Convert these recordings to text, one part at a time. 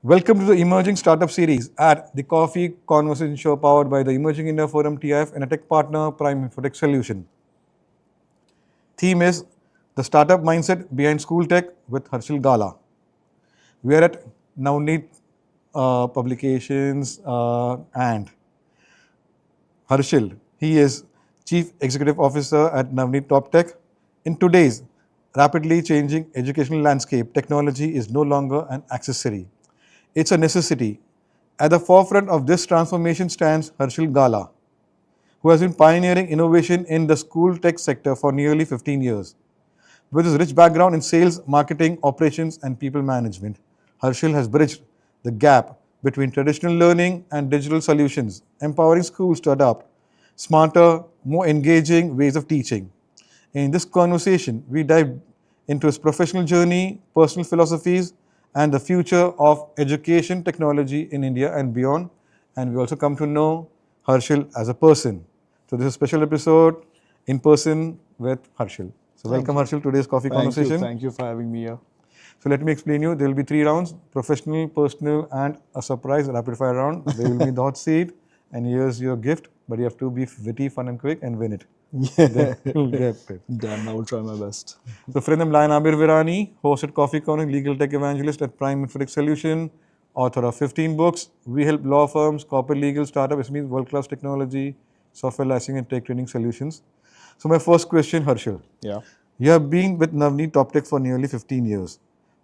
Welcome to the Emerging Startup Series at the Coffee Conversation Show powered by the Emerging India Forum TEIF and a tech partner Prime Infotech Solution. Theme is the startup mindset behind SchoolTech with Harshil Gala. We are at Navneet Publications and Harshil. He is Chief Executive Officer at Navneet Top Tech. In today's rapidly changing educational landscape, technology is no longer an accessory. It's a necessity. At the forefront of this transformation stands Harshil Gala, who has been pioneering innovation in the school tech sector for nearly 15 years. With his rich background in sales, marketing, operations, and people management, Harshil has bridged the gap between traditional learning and digital solutions, empowering schools to adopt smarter, more engaging ways of teaching. In this conversation, we dive into his professional journey, personal philosophies, and the future of education technology in India and beyond. And we also come to know Harshil as a person. So this is a special episode in person with Harshil. So welcome Harshil to today's Coffee Conversation. Thank you for having me here. So let me explain you. There will be 3 rounds: professional, personal, and a surprise rapid fire round. There will be the hot seat, and here's your gift. But you have to be witty, fun, and quick, and win it. Yeah. You'll get it. Done. I will try my best. So friend, I'm Lion Abir Virani, host at Coffee Conversation, legal tech evangelist at Prime Infotech Solution, author of 15 books. We help law firms, corporate legal, startups, SMEs, world-class technology, software licensing, and tech training solutions. So my first question, Harshil. Yeah. You have been with Navneet Top Tech for nearly 15 years.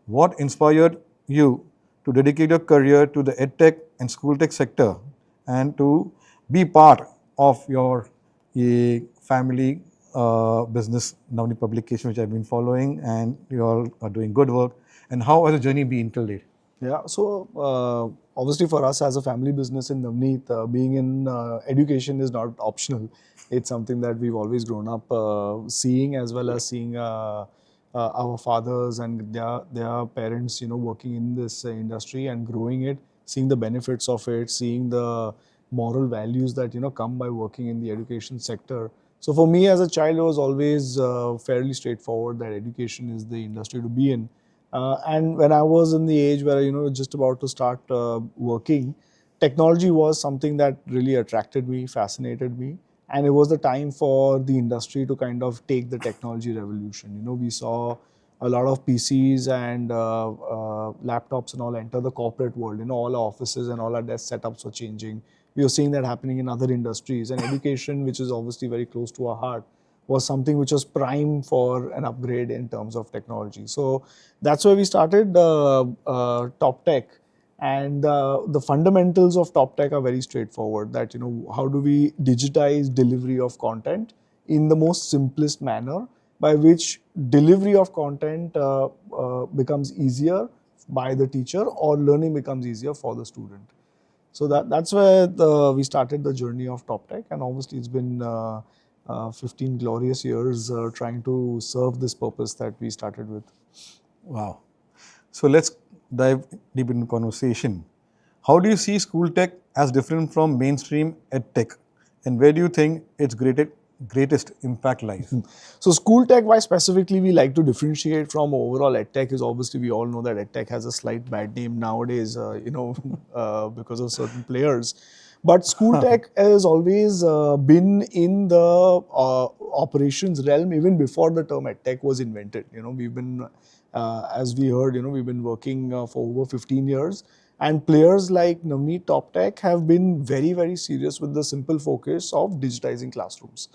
What inspired you to dedicate your career to the edtech and school tech sector and to be part of your family business Navneet publication, which I've been following, and you all are doing good work? And how has the journey been till date? Yeah. So obviously for us as a family business in Navneet, being in education is not optional. It's something that we've always grown up seeing, as well as seeing our fathers and their parents, working in this industry and growing it, seeing the benefits of it, seeing the moral values that come by working in the education sector. So for me as a child, it was always fairly straightforward that education is the industry to be in. And when I was in the age where just about to start working, technology was something that really attracted me, fascinated me, and it was the time for the industry to kind of take the technology revolution. We saw a lot of PCs and laptops and all enter the corporate world. All our offices and all our desk setups were changing. We were seeing that happening in other industries, and education, which is obviously very close to our heart, was something which was prime for an upgrade in terms of technology. So that's where we started Top Tech. And the fundamentals of Top Tech are very straightforward, that how do we digitize delivery of content in the most simplest manner, by which delivery of content becomes easier by the teacher, or learning becomes easier for the student. So that's where we started the journey of Top Tech, and obviously it's been 15 glorious years trying to serve this purpose that we started with. Wow. So let's dive deep into conversation. How do you see school tech as different from mainstream edtech, and where do you think its greatest impact lies? So school tech, why specifically we like to differentiate from overall edtech, is obviously we all know that edtech has a slight bad name nowadays, because of certain players. But school tech has always been in the operations realm even before the term edtech was invented. We've been, as we heard, we've been working for over 15 years. And players like Navneet Top Tech have been very, very serious with the simple focus of digitizing classrooms.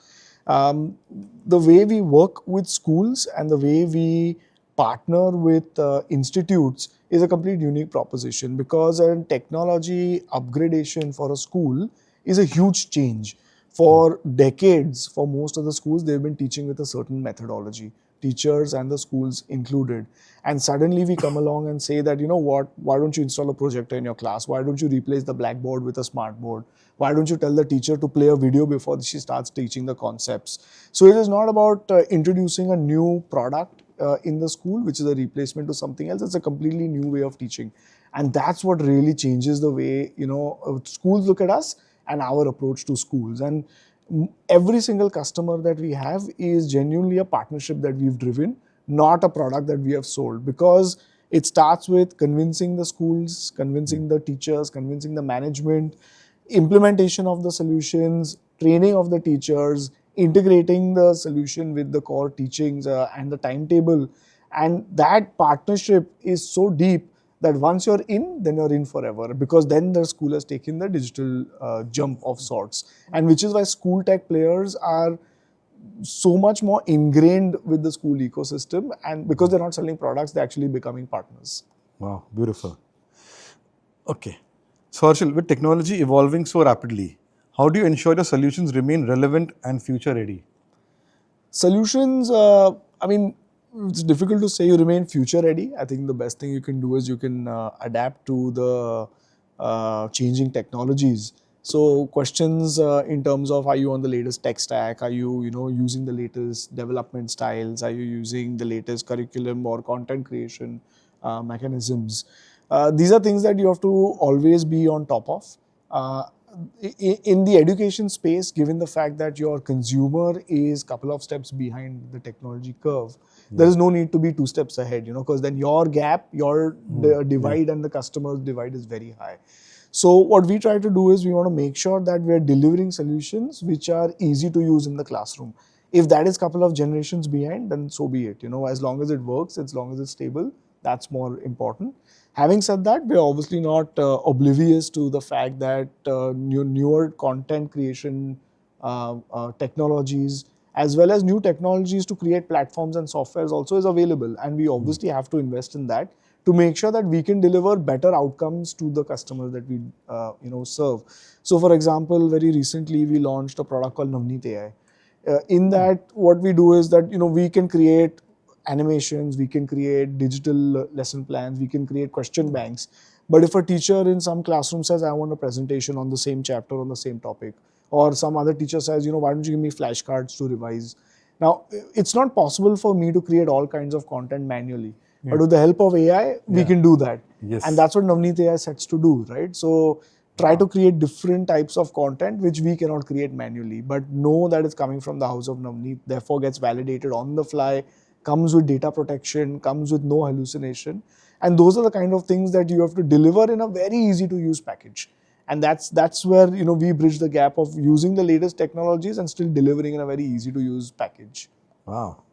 The way we work with schools and the way we partner with institutes is a complete unique proposition, because a technology upgradation for a school is a huge change. For decades, for most of the schools, they've been teaching with a certain methodology, teachers and the schools included. And suddenly we come along and say that, why don't you install a projector in your class? Why don't you replace the blackboard with a smartboard? Why don't you tell the teacher to play a video before she starts teaching the concepts? So it is not about introducing a new product in the school, which is a replacement to something else. It's a completely new way of teaching. And that's what really changes the way, schools look at us and our approach to schools. And every single customer that we have is genuinely a partnership that we've driven, not a product that we have sold. Because It starts with convincing the schools, convincing the teachers, convincing the management, implementation of the solutions, training of the teachers, integrating the solution with the core teachings and the timetable. And that partnership is so deep that once you're in, then you're in forever, because then the school has taken the digital jump of sorts. And which is why school tech players are so much more ingrained with the school ecosystem, and because they're not selling products, they're actually becoming partners. Wow, beautiful. Okay. So, Harshil, with technology evolving so rapidly, how do you ensure your solutions remain relevant and future ready? Solutions, I mean, it's difficult to say you remain future ready. I think the best thing you can do is you can adapt to the changing technologies. So questions in terms of, are you on the latest tech stack? Are you, using the latest development styles? Are you using the latest curriculum or content creation mechanisms? These are things that you have to always be on top of. Uh, in the education space, given the fact that your consumer is a couple of steps behind the technology curve, there is no need to be 2 steps ahead, because then your gap, your divide and the customer's divide is very high. So what we try to do is we want to make sure that we're delivering solutions which are easy to use in the classroom. If that is a couple of generations behind, then so be it. As long as it works, as long as it's stable, that's more important. Having said that, we're obviously not oblivious to the fact that newer content creation technologies, as well as new technologies to create platforms and softwares also is available. And we obviously have to invest in that to make sure that we can deliver better outcomes to the customers that we serve. So for example, very recently we launched a product called Navneet AI. In that, what we do is that we can create animations, we can create digital lesson plans, we can create question banks. But if a teacher in some classroom says, I want a presentation on the same chapter, on the same topic, or some other teacher says, why don't you give me flashcards to revise? Now, it's not possible for me to create all kinds of content manually. Yeah. But with the help of AI, we can do that. Yes. And that's what Navneet AI sets to do, right? So try to create different types of content which we cannot create manually, but know that it's coming from the house of Navneet, therefore gets validated on the fly, comes with data protection, comes with no hallucination. And those are the kind of things that you have to deliver in a very easy to use package. And that's where we bridge the gap of using the latest technologies and still delivering in a very easy to use package. Wow.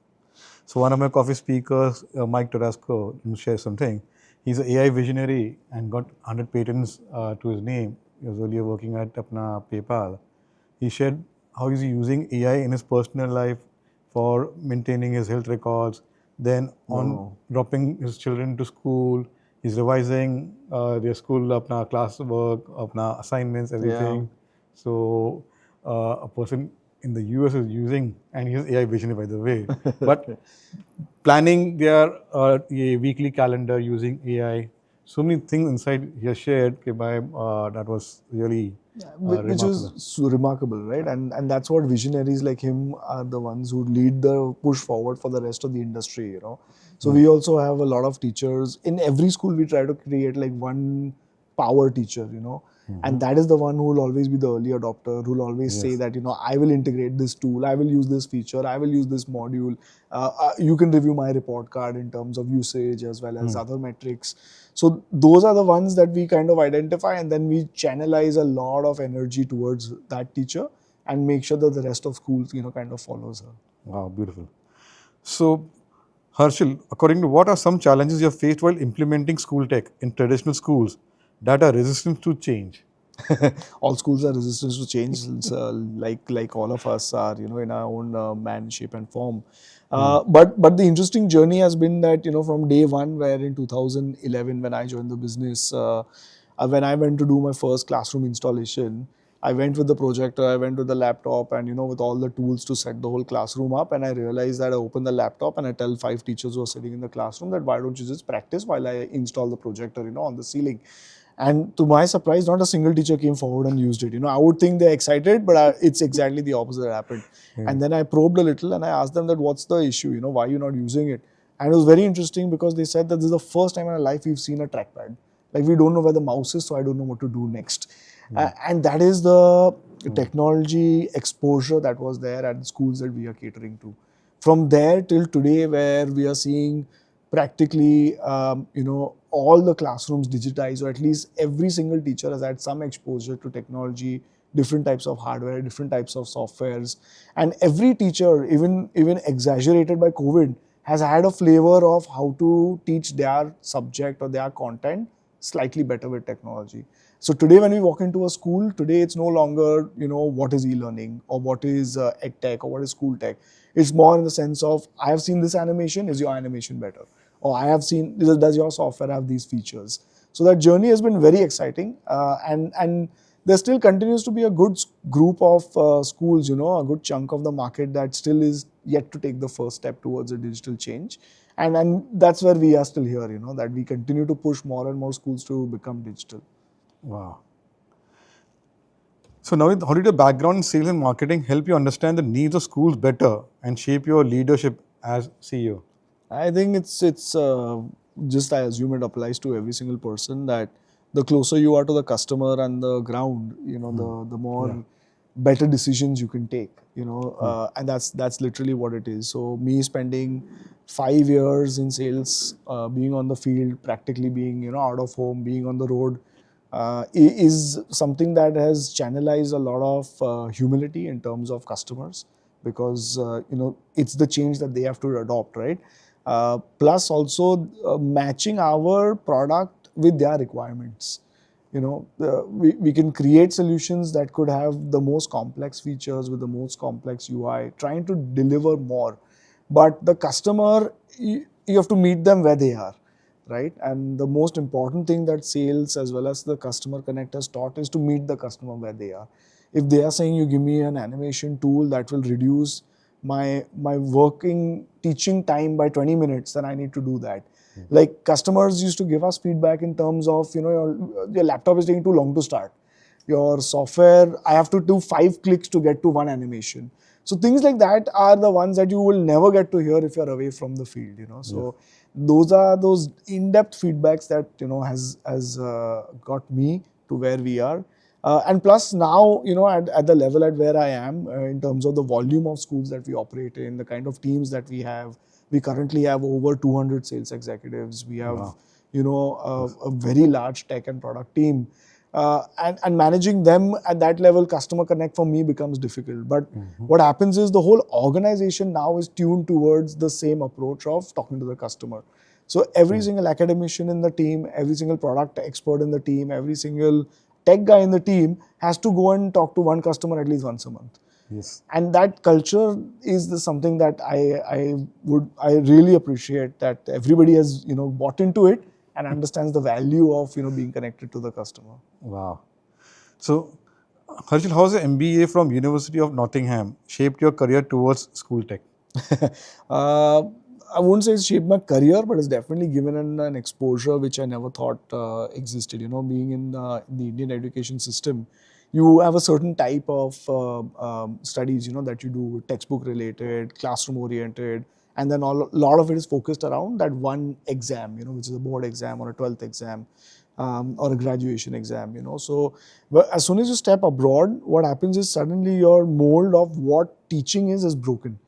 So one of my coffee speakers, Mike Tarasco, shares something. He's an AI visionary and got 100 patents to his name. He was earlier working at apna PayPal. He shared how he's using AI in his personal life for maintaining his health records, then on dropping his children to school. He's revising their school apna classwork, apna assignments, everything. Yeah. So a person in the US is using, and he's AI visionary by the way, but planning their weekly calendar using AI. So many things inside he has shared. That was really which is so remarkable, right? And that's what visionaries like him are the ones who lead the push forward for the rest of the industry. So we also have a lot of teachers in every school. We try to create like one power teacher, and that is the one who will always be the early adopter, who will always say that I will integrate this tool, I will use this feature, I will use this module. You can review my report card in terms of usage as well as other metrics. So those are the ones that we kind of identify, and then we channelize a lot of energy towards that teacher and make sure that the rest of schools, kind of follows her. Wow, beautiful. So, Harshil, according to what are some challenges you have faced while implementing school tech in traditional schools that are resistant to change? All schools are resistant to change, like all of us are, in our own man, shape, and form. But the interesting journey has been that from day one, where in 2011 when I joined the business, when I went to do my first classroom installation, I went with the projector, I went with the laptop, and with all the tools to set the whole classroom up. And I realized that I open the laptop and I tell 5 teachers who are sitting in the classroom that why don't you just practice while I install the projector, on the ceiling. And to my surprise, not a single teacher came forward and used it. I would think they're excited, but it's exactly the opposite that happened. And then I probed a little and I asked them that what's the issue? Why are you not using it? And it was very interesting because they said that this is the first time in our life we've seen a trackpad. Like we don't know where the mouse is, so I don't know what to do next. And that is the technology exposure that was there at the schools that we are catering to. From there till today, where we are seeing practically, all the classrooms digitized, or at least every single teacher has had some exposure to technology, different types of hardware, different types of softwares, and every teacher, even exaggerated by COVID, has had a flavor of how to teach their subject or their content slightly better with technology. So today, when we walk into a school, today it's no longer, what is e-learning, or what is edtech, or what is school tech. It's more in the sense of, I have seen this animation, is your animation better? Or I have seen, does your software have these features? So that journey has been very exciting, and there still continues to be a good group of schools, a good chunk of the market that still is yet to take the first step towards a digital change. And that's where we are still here, that we continue to push more and more schools to become digital. Wow. So now, how did your background in sales and marketing help you understand the needs of schools better and shape your leadership as CEO? I think it's just, I assume it applies to every single person, that the closer you are to the customer and the ground, the more better decisions you can take, and that's literally what it is. So me spending 5 years in sales, being on the field, practically being, out of home, being on the road, is something that has channelized a lot of humility in terms of customers, because it's the change that they have to adopt, right? Plus also matching our product with their requirements. We can create solutions that could have the most complex features with the most complex UI, trying to deliver more. But the customer, you have to meet them where they are, right? And the most important thing that sales as well as the customer connect has taught is to meet the customer where they are. If they are saying, you give me an animation tool that will reduce my working teaching time by 20 minutes, then I need to do that. Like, customers used to give us feedback in terms of, your laptop is taking too long to start. Your software, I have to do 5 clicks to get to one animation. So things like that are the ones that you will never get to hear if you're away from the field, So those are those in-depth feedbacks that, has got me to where we are. And plus now, at the level at where I am, in terms of the volume of schools that we operate in, the kind of teams that we currently have over 200 sales executives. We have, a very large tech and product team. And managing them at that level, customer connect for me becomes difficult. But what happens is the whole organization now is tuned towards the same approach of talking to the customer. So every single academician in the team, every single product expert in the team, every single tech guy in the team has to go and talk to one customer at least once a month. Yes. And that culture is something that I really appreciate, that everybody has, bought into it and understands the value of, being connected to the customer. Wow. So, Harshil, how has the MBA from University of Nottingham shaped your career towards SchoolTech? I wouldn't say it's shaped my career, but it's definitely given an exposure which I never thought existed. Being in the Indian education system, you have a certain type of studies, that you do, textbook related, classroom oriented, and then a lot of it is focused around that one exam, which is a board exam or a 12th exam. Or a graduation exam, So, as soon as you step abroad, what happens is suddenly your mold of what teaching is broken.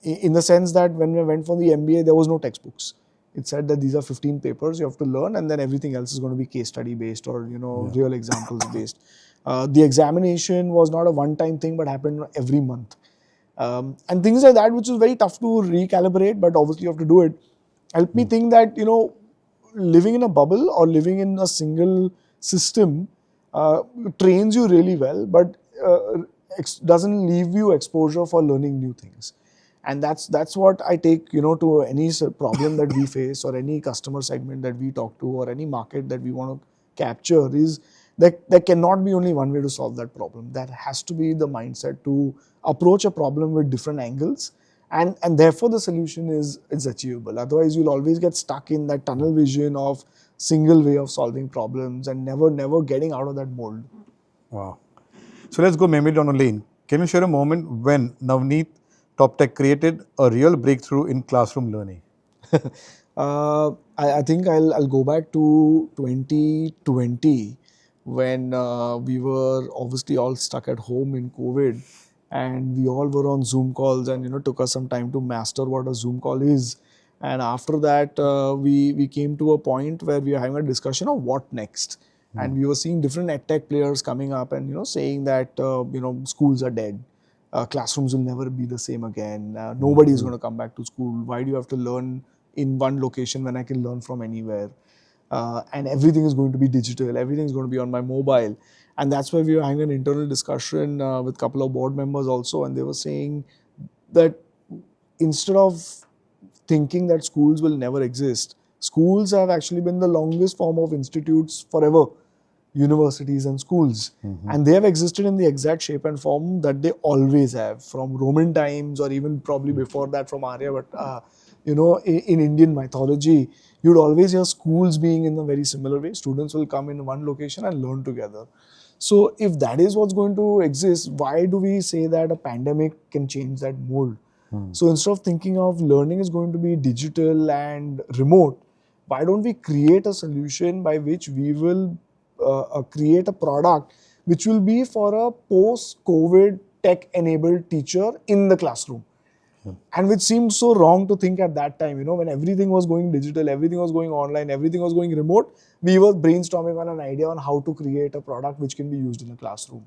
In the sense that when we went for the MBA, there was no textbooks. It said that these are 15 papers you have to learn, and then everything else is going to be case study based or real examples based. The examination was not a one-time thing, but happened every month, and things like that, which is very tough to recalibrate. But obviously, you have to do it. Helped me think that living in a bubble or living in a single system trains you really well, but doesn't leave you exposure for learning new things. And that's what I take, to any problem that we face or any customer segment that we talk to or any market that we want to capture, is that there cannot be only one way to solve that problem. There has to be the mindset to approach a problem with different angles, and therefore the solution is achievable. Otherwise, you'll always get stuck in that tunnel vision of single way of solving problems and never getting out of that mold. Wow. So let's go memory down a lane. Can you share a moment when Navneet TopTech created a real breakthrough in classroom learning? I think I'll go back to 2020 when we were obviously all stuck at home in COVID, and we all were on Zoom calls, and took us some time to master what a Zoom call is. And after that, we came to a point where we were having a discussion of what next. And we were seeing different edtech players coming up and saying that schools are dead. Classrooms will never be the same again. Nobody is going to come back to school. Why do you have to learn in one location when I can learn from anywhere? And everything is going to be digital. Everything is going to be on my mobile. And that's why we were having an internal discussion with a couple of board members also, and they were saying that instead of thinking that schools will never exist, schools have actually been the longest form of institutes forever, universities and schools. And they have existed in the exact shape and form that they always have, from Roman times or even probably before that from Arya. But in Indian mythology, you'd always hear schools being in a very similar way. Students will come in one location and learn together. So if that is what's going to exist, why do we say that a pandemic can change that mold? So instead of thinking of learning is going to be digital and remote, why don't we create a solution by which we will create a product which will be for a post-COVID tech-enabled teacher in the classroom? And which seemed so wrong to think at that time, when everything was going digital, everything was going online, everything was going remote, we were brainstorming on an idea on how to create a product which can be used in a classroom.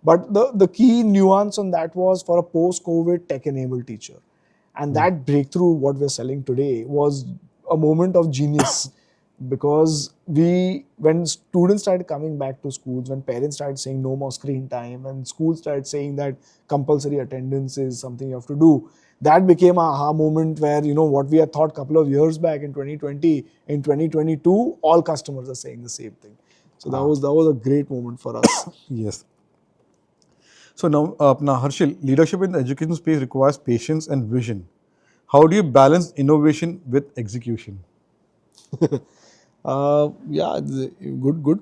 But the key nuance on that was for a post-COVID tech-enabled teacher. And that breakthrough, what we're selling today, was a moment of genius. Because when students started coming back to schools, when parents started saying no more screen time, and schools started saying that compulsory attendance is something you have to do, that became a aha moment where, what we had thought a couple of years back in 2020, in 2022, all customers are saying the same thing. So that was a great moment for us. Yes. So now, Harshil, leadership in the education space requires patience and vision. How do you balance innovation with execution? Good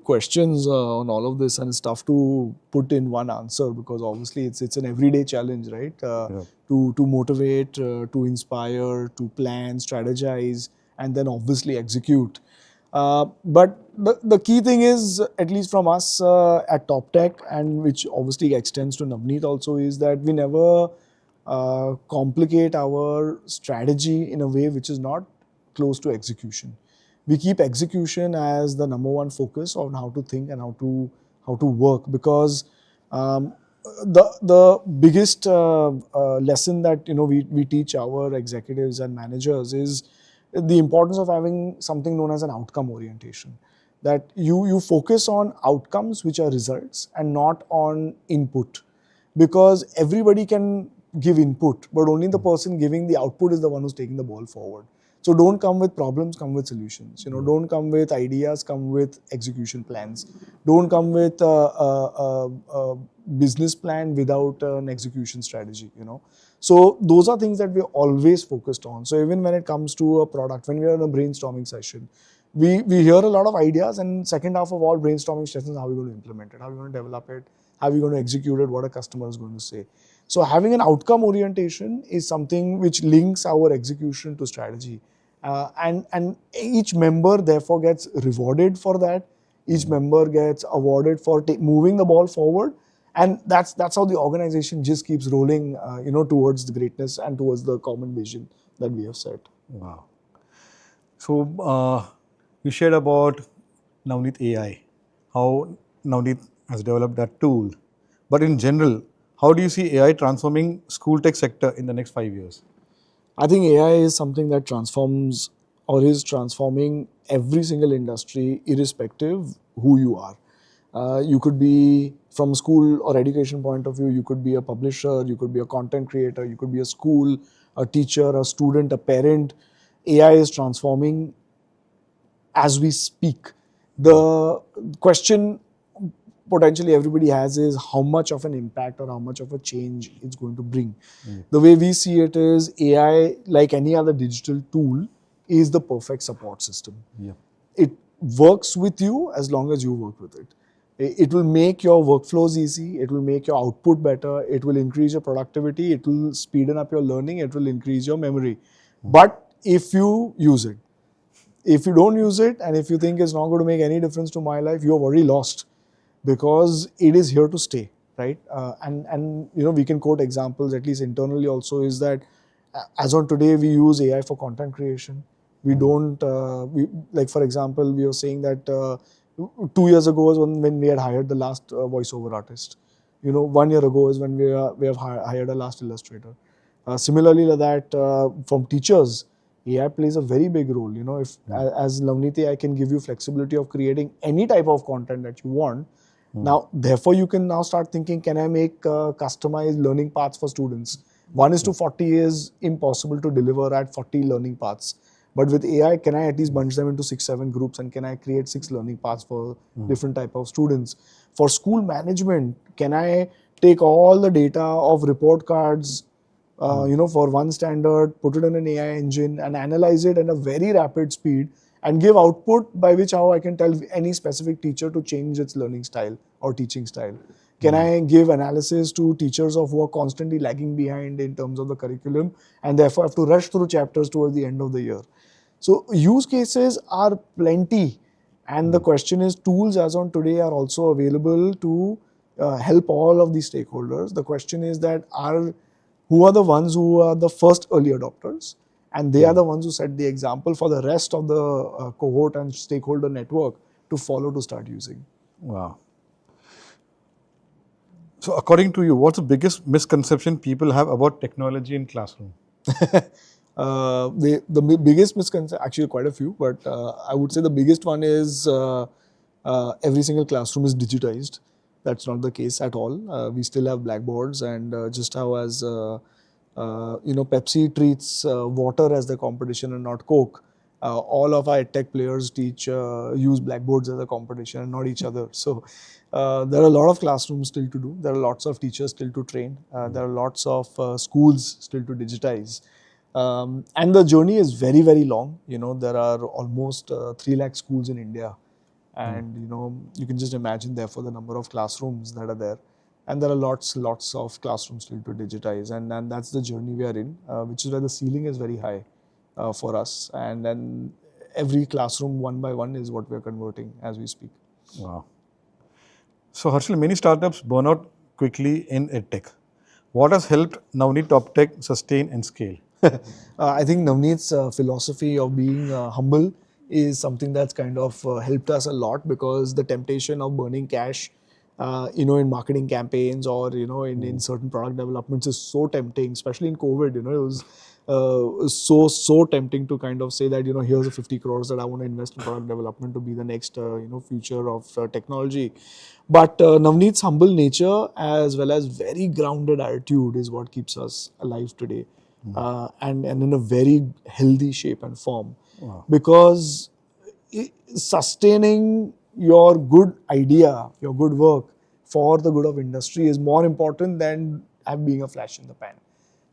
questions on all of this, and it's tough to put in one answer because obviously it's an everyday challenge, right? To motivate, to inspire, to plan, strategize, and then obviously execute. But the key thing is, at least from us at TopTech, and which obviously extends to Navneet also, is that we never complicate our strategy in a way which is not close to execution. We keep execution as the number one focus on how to think and how to work, because the biggest lesson that we teach our executives and managers is the importance of having something known as an outcome orientation. That you focus on outcomes which are results and not on input, because everybody can give input, but only the person giving the output is the one who's taking the ball forward. So don't come with problems, come with solutions. Don't come with ideas, come with execution plans. Don't come with a business plan without an execution strategy. So those are things that we're always focused on. So even when it comes to a product, when we are in a brainstorming session, we hear a lot of ideas, and second half of all brainstorming sessions, how are we going to implement it? How are we going to develop it? How are we going to execute it? What a customer is going to say? So having an outcome orientation is something which links our execution to strategy. And each member therefore gets rewarded for that. Each member gets awarded for moving the ball forward. And that's how the organization just keeps rolling, towards the greatness and towards the common vision that we have set. Wow. So you shared about Navneet AI, how Navneet has developed that tool. But in general, how do you see AI transforming school tech sector in the next 5 years? I think AI is something that transforms or is transforming every single industry, irrespective who you are. You could be from school or education point of view, you could be a publisher, you could be a content creator, you could be a school, a teacher, a student, a parent. AI is transforming as we speak. The question potentially everybody has is how much of an impact or how much of a change it's going to bring. The way we see it is AI, like any other digital tool, is the perfect support system. Yeah. It works with you as long as you work with it. It will make your workflows easy. It will make your output better. It will increase your productivity. It will speeden up your learning. It will increase your memory. But if you use it, if you don't use it, and if you think it's not going to make any difference to my life, you're already lost, because it is here to stay, right? And we can quote examples, at least internally also, is that as on today, we use AI for content creation. We don't, like for example, we were saying that 2 years ago was when we had hired the last voiceover artist. 1 year ago is when we have hired a last illustrator. Similarly, like that from teachers, AI plays a very big role. If as Navneet, I can give you flexibility of creating any type of content that you want. Now, therefore, you can now start thinking, can I make customized learning paths for students? 1:40 is impossible to deliver at 40 learning paths. But with AI, can I at least bunch them into 6, 7 groups, and can I create 6 learning paths for different type of students? For school management, can I take all the data of report cards, for one standard, put it in an AI engine and analyze it at a very rapid speed and give output by which how I can tell any specific teacher to change its learning style or teaching style? Can I give analysis to teachers who are constantly lagging behind in terms of the curriculum and therefore have to rush through chapters towards the end of the year? So use cases are plenty, and the question is, tools as on today are also available to help all of these stakeholders. The question is that who are the ones who are the first early adopters, and they are the ones who set the example for the rest of the cohort and stakeholder network to follow to start using. Wow. So according to you, what's the biggest misconception people have about technology in classroom? The biggest misconception, actually quite a few, but I would say the biggest one is every single classroom is digitized. That's not the case at all. We still have blackboards, and just how as Pepsi treats water as the competition and not Coke. All of our tech players use blackboards as a competition and not each other. So there are a lot of classrooms still to do. There are lots of teachers still to train. There are lots of schools still to digitize. And the journey is very, very long. There are almost 3 lakh schools in India. And, you can just imagine, therefore, the number of classrooms that are there. And there are lots of classrooms still to digitize. And that's the journey we are in, which is where the ceiling is very high for us. And then every classroom, one by one, is what we're converting as we speak. Wow. So Harshil, many startups burn out quickly in edtech. What has helped Navneet Top Tech sustain and scale? I think Navneet's philosophy of being humble is something that's kind of helped us a lot, because the temptation of burning cash, in marketing campaigns or, in certain product developments is so tempting, especially in COVID. It was so tempting to kind of say that, here's a 50 crores that I want to invest in product development to be the next, future of technology. But Navneet's humble nature as well as very grounded attitude is what keeps us alive today. And in a very healthy shape and form. Wow. Because sustaining your good idea, your good work for the good of industry is more important than being a flash in the pan.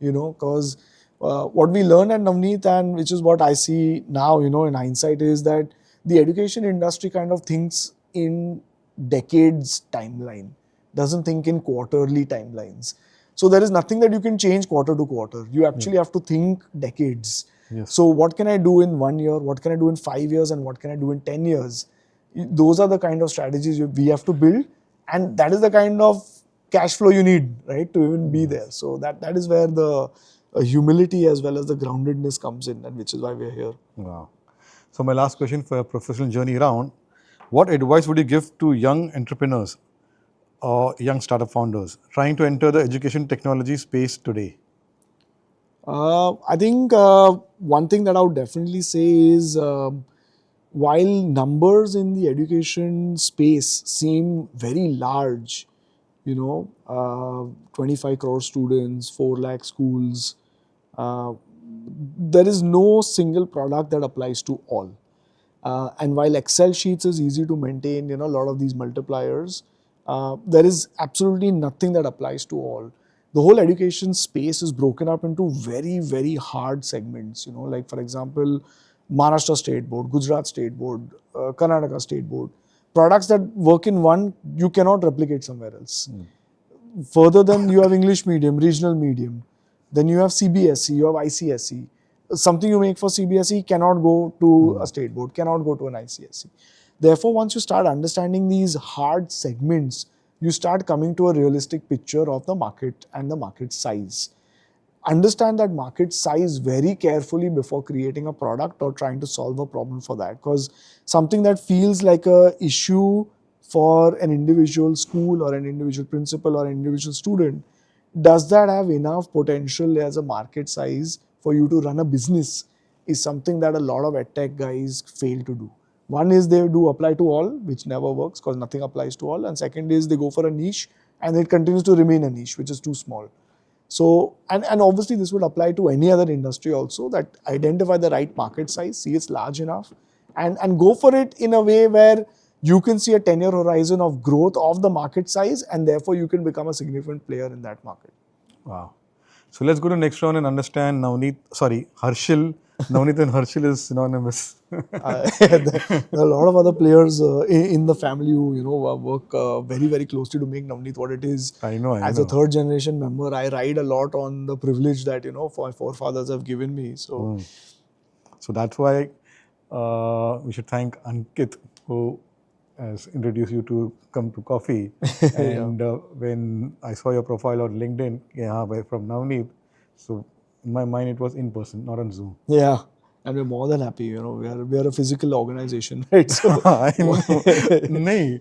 Because what we learn at Navneet, and which is what I see now, in hindsight, is that the education industry kind of thinks in decades timeline, doesn't think in quarterly timelines. So there is nothing that you can change quarter to quarter. You actually have to think decades. Yes. So what can I do in 1 year? What can I do in 5 years? And what can I do in 10 years? Those are the kind of strategies we have to build. And that is the kind of cash flow you need, right, to even be there. So that is where the humility as well as the groundedness comes in, and which is why we're here. Wow. So my last question for your professional journey round, what advice would you give to young entrepreneurs or young startup founders trying to enter the education technology space today? I think one thing that I would definitely say is, while numbers in the education space seem very large, 25 crore students, 4 lakh schools, there is no single product that applies to all. And while Excel sheets is easy to maintain, a lot of these multipliers, there is absolutely nothing that applies to all. The whole education space is broken up into very, very hard segments. Like for example, Maharashtra State Board, Gujarat State Board, Karnataka State Board. Products that work in one, you cannot replicate somewhere else. Further, then you have English medium, regional medium. Then you have CBSE, you have ICSE. Something you make for CBSE cannot go to a state board, cannot go to an ICSE. Therefore, once you start understanding these hard segments, you start coming to a realistic picture of the market and the market size. understand that market size very carefully before creating a product or trying to solve a problem for that. Because something that feels like a issue for an individual school or an individual principal or an individual student, does that have enough potential as a market size for you to run a business, is something that a lot of edtech guys fail to do. One is they do apply to all, which never works because nothing applies to all. And second is they go for a niche and it continues to remain a niche, which is too small. So, and obviously this would apply to any other industry also, that identify the right market size, see it's large enough, and go for it in a way where you can see a 10-year horizon of growth of the market size, and therefore you can become a significant player in that market. Wow. So let's go to next round and understand Harshil. Navneet and Harshil is synonymous. There are a lot of other players in the family who work very, very closely to make Navneet what it is. I know. As a third generation member, I ride a lot on the privilege that my forefathers have given me. So, So that's why we should thank Ankit, who has introduced you to come to coffee. And when I saw your profile on LinkedIn, from Navneet, so in my mind it was in person, not on Zoom. yeah. And we're more than happy. We are a physical organization, right? So, I know. नहीं,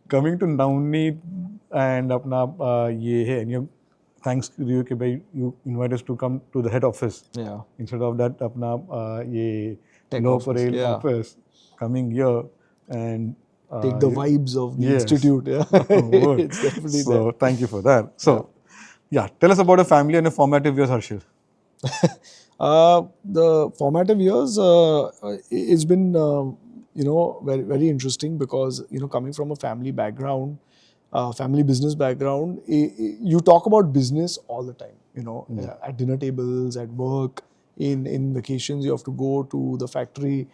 coming to Navneet and अपना ये है, and you thanks to you कि भाई you invite us to come to the head office. yeah. Instead of that अपना ये Tech low office, parade yeah. office, coming here and Take the vibes of the yes. institute. Yeah. Would. It's definitely so there. thank you for that. So yeah, tell us about a family and a formative years, Harshil. The formative years, it's been very, very interesting because coming from a family background, family business background, you talk about business all the time. At dinner tables, at work, in vacations, you have to go to the factory.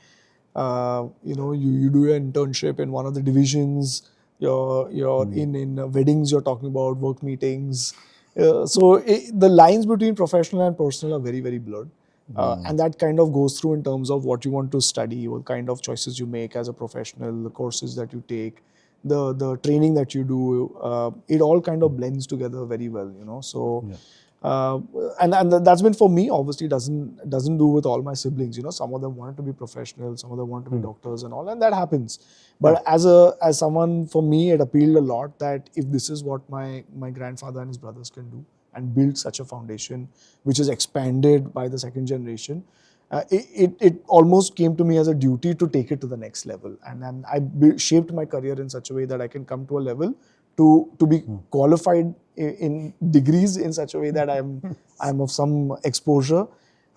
You do your internship in one of the divisions. You're in weddings. You're talking about work meetings. So the lines between professional and personal are very, very blurred. And that kind of goes through in terms of what you want to study, what kind of choices you make as a professional, the courses that you take, the training that you do. It all kind of blends together very well, So, and that's been for me. Obviously, doesn't do with all my siblings. Some of them wanted to be professional, some of them want to be doctors and all, and that happens. But as someone, for me, it appealed a lot that if this is what my grandfather and his brothers can do and build such a foundation, which is expanded by the second generation, it almost came to me as a duty to take it to the next level. And then I shaped my career in such a way that I can come to a level to be qualified in degrees in such a way that I'm of some exposure,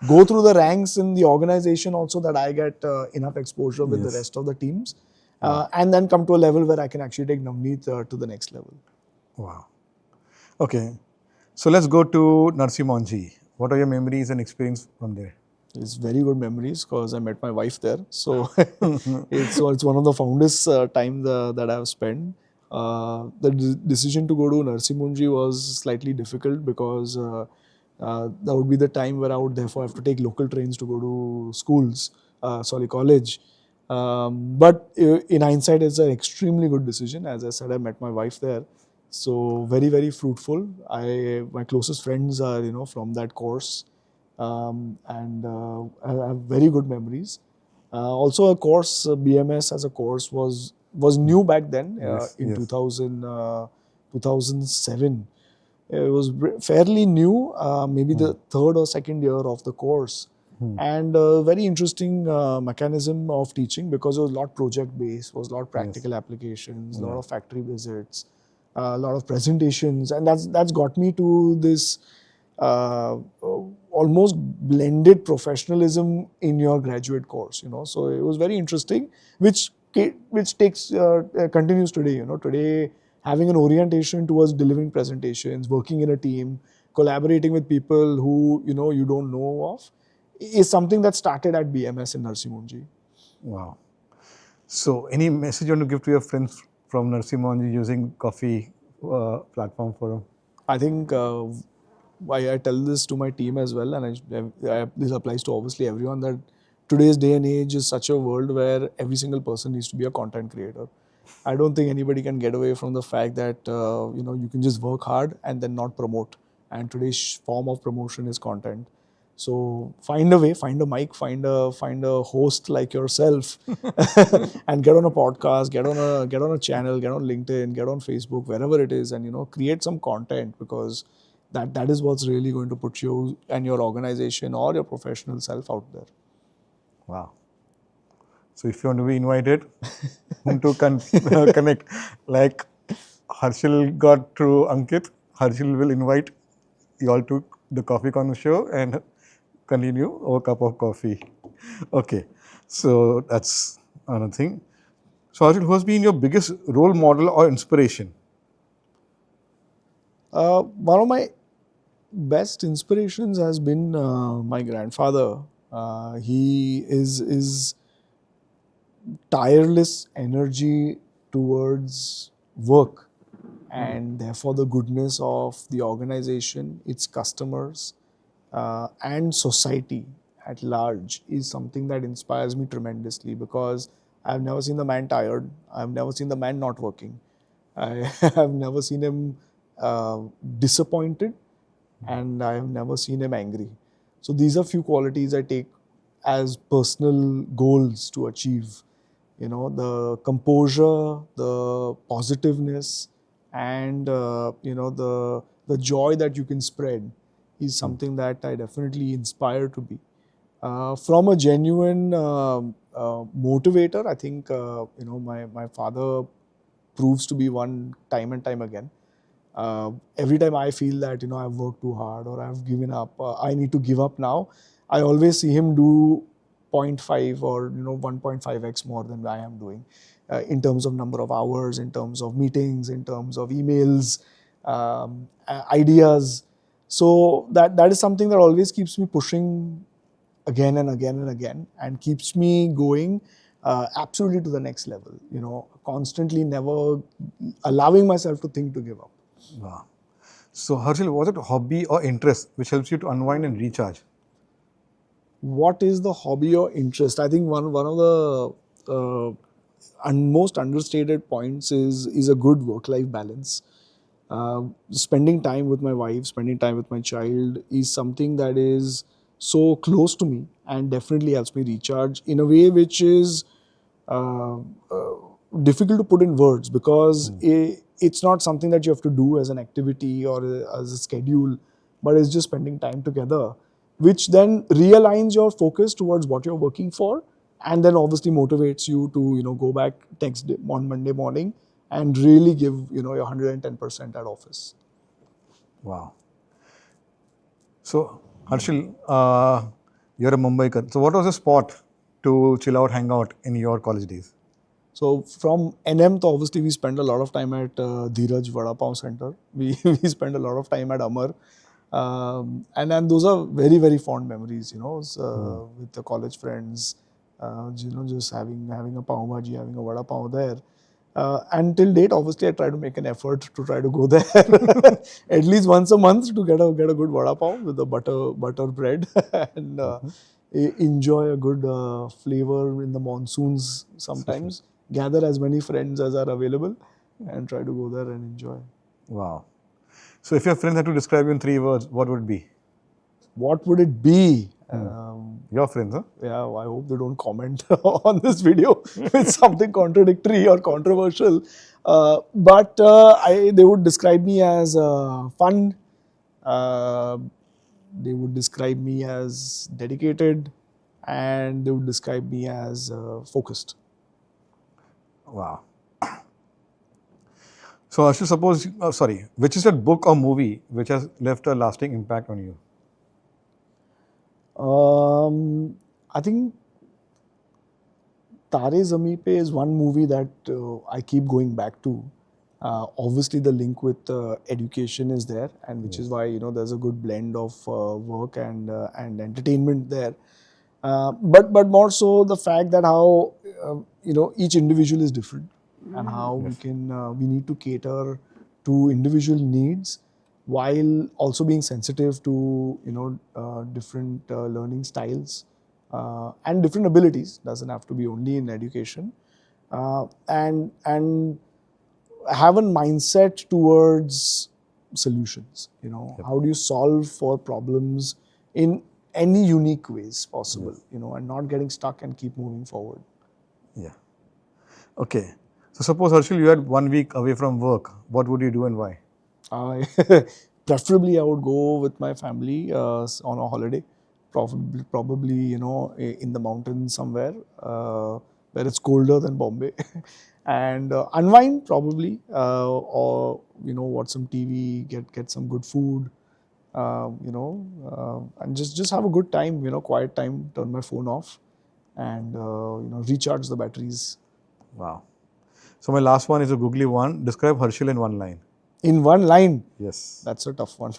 go through the ranks in the organization also, that I get enough exposure with the rest of the teams, and then come to a level where I can actually take Navneet to the next level. Wow. Okay. So let's go to Narsimonji. What are your memories and experience from there? It's very good memories because I met my wife there. So it's one of the fondest time that I've spent. The decision to go to Narsimonji was slightly difficult because that would be the time where I would therefore have to take local trains to go to college. But in hindsight, it's an extremely good decision. As I said, I met my wife there. So very, very fruitful. My closest friends are, from that course. And I have very good memories. Also, a course, BMS as a course was new back then in 2007. It was fairly new, maybe the third or second year of the course. And a very interesting mechanism of teaching because it was a lot project based, was a lot practical applications, a lot of factory visits, a lot of presentations, and that's got me to this almost blended professionalism in your graduate course. So it was very interesting, which takes continues today. Today having an orientation towards delivering presentations, working in a team, collaborating with people who you don't know of, is something that started at BMS in Narsimonji. Wow. So any message you want to give to your friends from Narsimonji using Coffee platform forum? I think I tell this to my team as well, and this applies to obviously everyone, that today's day and age is such a world where every single person needs to be a content creator. I don't think anybody can get away from the fact that you can just work hard and then not promote and today's form of promotion is content. So find a way, find a mic, find a host like yourself, and get on a podcast, get on a channel, get on LinkedIn, get on Facebook, wherever it is, and create some content, because that is what's really going to put you and your organization or your professional self out there. Wow. So if you want to be invited, whom to connect, like Harshil got through Ankit, Harshil will invite you all to the Coffee Conversation Show and continue over a cup of coffee. Okay, so that's another thing. So Harshil, who has been your biggest role model or inspiration? One of my best inspirations has been my grandfather. He is tireless energy towards work, and therefore the goodness of the organization, its customers, and society at large is something that inspires me tremendously, because I've never seen the man tired. I've never seen the man not working. I have never seen him disappointed, and I have never seen him angry. So these are few qualities I take as personal goals to achieve. The composure, the positiveness, and the joy that you can spread is something that I definitely inspire to be. From a genuine motivator, I think my father proves to be one time and time again. Every time I feel that I've worked too hard or I've given up, I need to give up now, I always see him do zero point 0.5 or 1.5x more than I am doing, in terms of number of hours, in terms of meetings, in terms of emails, ideas. So that is something that always keeps me pushing again and again and again, and keeps me going absolutely to the next level. Constantly, never allowing myself to think to give up. Wow. So Harshil, was it a hobby or interest which helps you to unwind and recharge? What is the hobby or interest? I think one of the most understated points is a good work-life balance. Spending time with my wife, spending time with my child is something that is so close to me and definitely helps me recharge in a way which is uh, uh, difficult to put in words, because it's not something that you have to do as an activity or as a schedule, but it's just spending time together, which then realigns your focus towards what you're working for, and then obviously motivates you to go back next day, on Monday morning, and really give your 110% at office. Wow. So Harshil, you're a Mumbaikar. So what was the spot to chill out, hang out in your college days? So from NM, to obviously we spend a lot of time at Dheeraj Vada Pav Center. We spend a lot of time at Amar. And those are very, very fond memories, with the college friends, just having a pav bhaji, having a vada pav there. Until date, obviously, I try to make an effort to try to go there at least once a month to get a good vada pav with the butter bread and enjoy a good flavor in the monsoons sometimes. Gather as many friends as are available and try to go there and enjoy. Wow. So if your friends had to describe you in 3 words, what would it be? What would it be? Your friends, huh? Yeah, I hope they don't comment on this video with something contradictory or controversial. But they would describe me as fun. Uh, they would describe me as dedicated, and they would describe me as focused. Wow. So I should suppose, which is that book or movie which has left a lasting impact on you? I think Tare Zameen Pe is one movie that I keep going back to. Obviously, the link with education is there, and which is why there's a good blend of work and entertainment there. But more so the fact that how each individual is different, and how we need to cater to individual needs while also being sensitive to different learning styles and different abilities. Doesn't have to be only in education, and have a mindset towards solutions. How do you solve for problems in any unique ways possible, and not getting stuck and keep moving forward. Yeah. Okay. So suppose, Harshil, you had 1 week away from work. What would you do and why? Preferably, I would go with my family on a holiday, probably in the mountains somewhere where it's colder than Bombay, and unwind probably, or watch some TV, get some good food, and just have a good time, quiet time, turn my phone off, and recharge the batteries. Wow. So my last one is a googly one. Describe Harshil in one line. In one line. Yes. That's a tough one,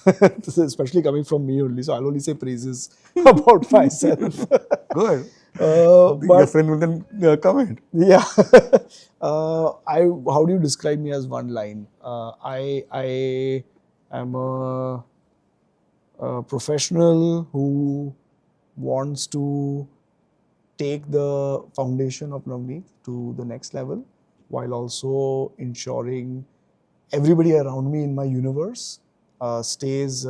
especially coming from me only. So I'll only say praises about myself. Good. But Your friend will then comment. yeah, how do you describe me as one line? I am a professional who wants to take the foundation of Navneet to the next level, while also ensuring everybody around me in my universe stays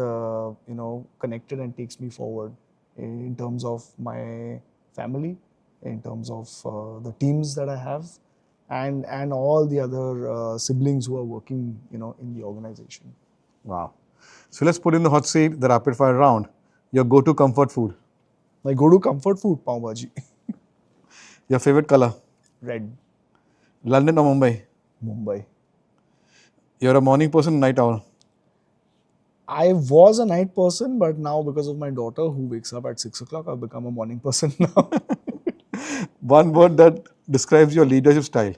connected and takes me forward in terms of my family, in terms of the teams that I have, and all the other siblings who are working in the organization. Wow. So let's put in the hot seat, the rapid fire round. Your go-to comfort food. My go-to comfort food, pav bhaji. Your favorite color. Red. London or Mumbai. Mumbai. You're a morning person, night owl. I was a night person, but now because of my daughter who wakes up at 6 o'clock, I've become a morning person now. One word that describes your leadership style.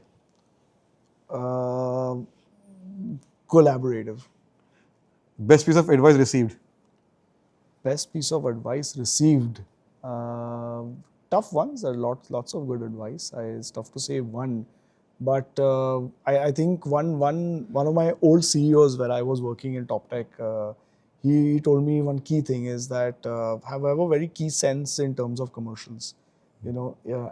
Collaborative. Best piece of advice received. Best piece of advice received. Tough ones. There are lots of good advice. It's tough to say one, but I think one of my old CEOs where I was working in TopTech, he told me one key thing is that have a very key sense in terms of commercials.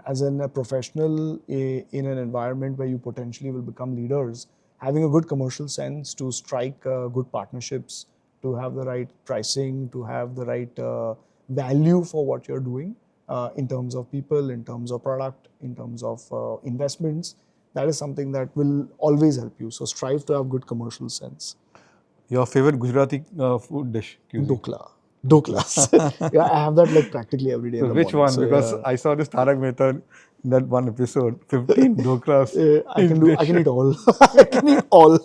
As a professional in an environment where you potentially will become leaders, having a good commercial sense to strike good partnerships, to have the right pricing, to have the right value for what you're doing in terms of people, in terms of product, in terms of investments. That is something that will always help you. So strive to have good commercial sense. Your favorite Gujarati food dish? Dokla. Doklas. Yeah, I have that like practically every day in the Which morning. one? So, Because I saw this Tarak Mehta in that one episode. 15 doklas. I can eat all. I can eat all.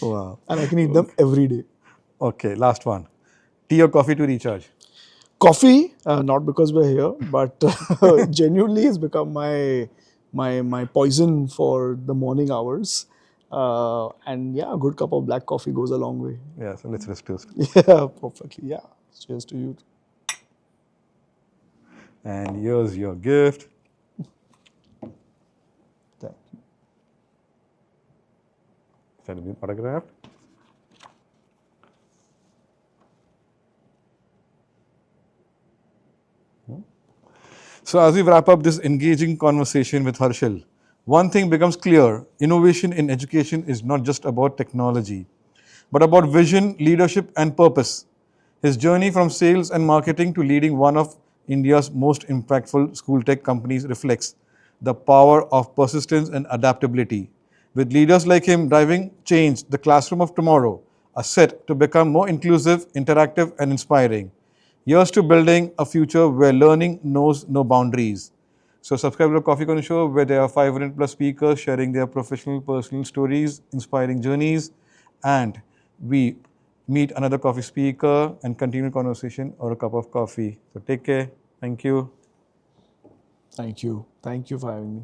Wow. And I can eat them every day. Okay, last one. Tea or coffee to recharge? Coffee, not because we're here, but genuinely has become my poison for the morning hours. And yeah, a good cup of black coffee goes a long way. Yeah, so let's toast. Yeah, perfectly. Yeah. Cheers to you. And here's your gift. Thank you. Is that been autographed? So as we wrap up this engaging conversation with Harshil, one thing becomes clear: innovation in education is not just about technology, but about vision, leadership, and purpose. His journey from sales and marketing to leading one of India's most impactful school tech companies reflects the power of persistence and adaptability. With leaders like him driving change, the classroom of tomorrow are set to become more inclusive, interactive, and inspiring. Here's to building a future where learning knows no boundaries. So subscribe to the Coffee Conversation Show, where there are 500 plus speakers sharing their professional, personal stories, inspiring journeys, and we meet another coffee speaker and continue conversation or a cup of coffee. So take care. Thank you. Thank you. Thank you for having me.